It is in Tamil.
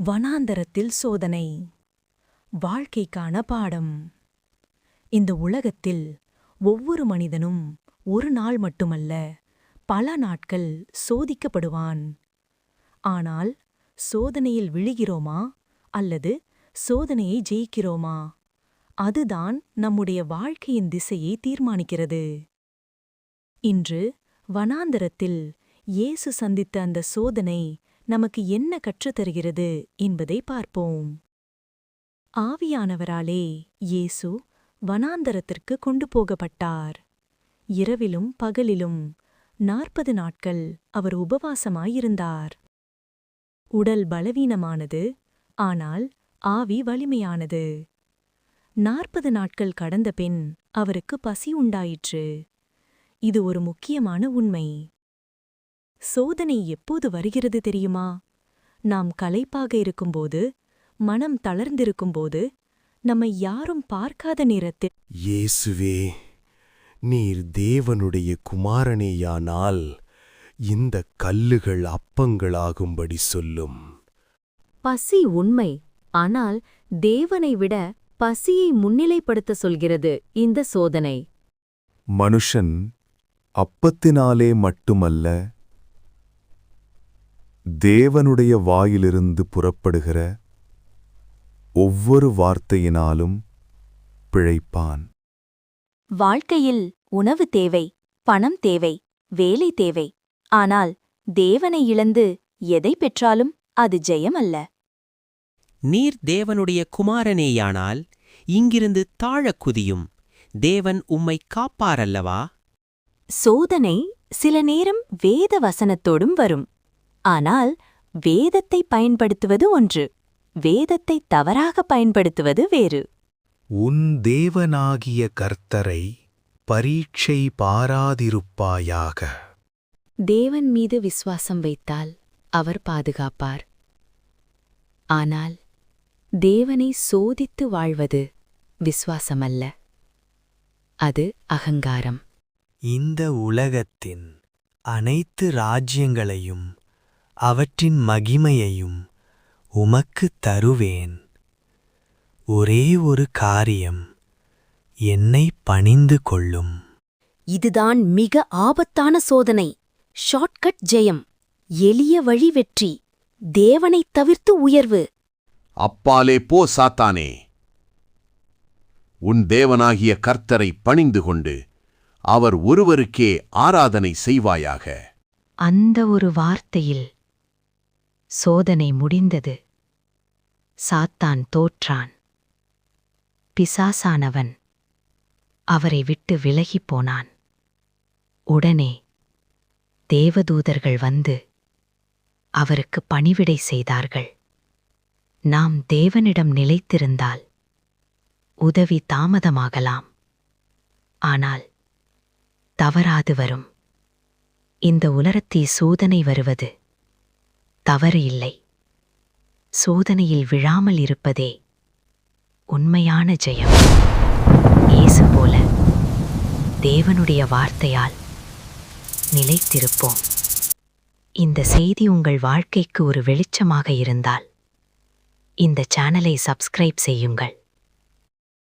வனாந்தரத்தில் சோதனை. வாழ்க்கைக்கான பாடம். இந்த உலகத்தில் ஒவ்வொரு மனிதனும் ஒரு நாள் மட்டுமல்ல, பல நாட்கள் சோதிக்கப்படுவான். ஆனால் சோதனையில் விழுகிறோமா அல்லது சோதனையை ஜெயிக்கிறோமா? அதுதான் நம்முடைய வாழ்க்கையின் திசையை தீர்மானிக்கிறது. இன்று வனாந்தரத்தில் இயேசு சந்தித்த அந்த சோதனை நமக்கு என்ன கற்றுத்தருகிறது என்பதை பார்ப்போம். ஆவியானவராலே இயேசு வனாந்தரத்திற்கு கொண்டு போகப்பட்டார். இரவிலும் பகலிலும் 40 நாட்கள் அவர் உபவாசமாயிருந்தார். உடல் பலவீனமானது, ஆனால் ஆவி வலிமையானது. 40 நாட்கள் கடந்த பின் அவருக்கு பசி உண்டாயிற்று. இது ஒரு முக்கியமான உண்மை. சோதனை எப்போது வருகிறது தெரியுமா? நாம் களைப்பாக இருக்கும்போது, மனம் தளர்ந்திருக்கும்போது, நம்மை யாரும் பார்க்காத நேரத்தில், இயேசுவே, நீர் தேவனுடைய குமாரனேயானால் இந்தக் கல்லுகள் அப்பங்களாகும்படி சொல்லும். பசி உண்மை, ஆனால் தேவனை விட பசியை முன்னிலைப்படுத்த சொல்கிறது இந்த சோதனை. மனுஷன் அப்பத்தினாலே மட்டுமல்ல, தேவனுடைய வாயிலிருந்து புறப்படுகிற ஒவ்வொரு வார்த்தையினாலும் பிழைப்பான். வாழ்க்கையில் உணவு தேவை, பணம் தேவை, வேலை தேவை. ஆனால் தேவனை இழந்து எதை பெற்றாலும் அது ஜெயமல்ல. நீர் தேவனுடைய குமாரனேயானால் இங்கிருந்து தாழக் குதியும். தேவன் உம்மை காப்பாரல்லவா? சோதனை சில நேரம் வேத வசனத்தோடும் வரும். ஆனால் வேதத்தை பயன்படுத்துவது ஒன்று, வேதத்தை தவறாக பயன்படுத்துவது வேறு. உன் தேவனாகிய கர்த்தரை பரீட்சை பாராதிருப்பாயாக. தேவன் மீது விசுவாசம் வைத்தால் அவர் பாதுகாப்பார். ஆனால் தேவனை சோதித்து வாழ்வது விசுவாசமல்ல, அது அகங்காரம். இந்த உலகத்தின் அனைத்து ராஜ்யங்களையும் அவற்றின் மகிமையையும் உமக்குத் தருவேன். ஒரே ஒரு காரியம், என்னை பணிந்து கொள்ளும். இதுதான் மிக ஆபத்தான சோதனை. ஷார்ட்கட் ஜெயம், எளிய வழி வெற்றி, தேவனைத் தவிர்த்து உயர்வு. அப்பாலே போ சாத்தானே! உன் தேவனாகிய கர்த்தரை பணிந்து கொண்டு அவர் ஒருவருக்கே ஆராதனை செய்வாயாக. அந்த ஒரு வார்த்தையில் சோதனை முடிந்தது. சாத்தான் தோற்றான். பிசாசானவன் அவரை விட்டு விலகிப் போனான். உடனே தேவதூதர்கள் வந்து அவருக்கு பணிவிடை செய்தார்கள். நாம் தேவனிடம் நிலைத்திருந்தால் உதவி தாமதமாகலாம், ஆனால் தவறாது வரும். இந்த உலகத்தில் சோதனை வருவது தவறு இல்லை. சோதனையில் விழாமல் இருப்பதே உண்மையான ஜெயம். இயேசு போல தேவனுடைய வார்த்தையால் நிலைத்திருப்போம். இந்த செய்தி உங்கள் வாழ்க்கைக்கு ஒரு வெளிச்சமாக இருந்தால் இந்த சேனலை சப்ஸ்கிரைப் செய்யுங்கள்.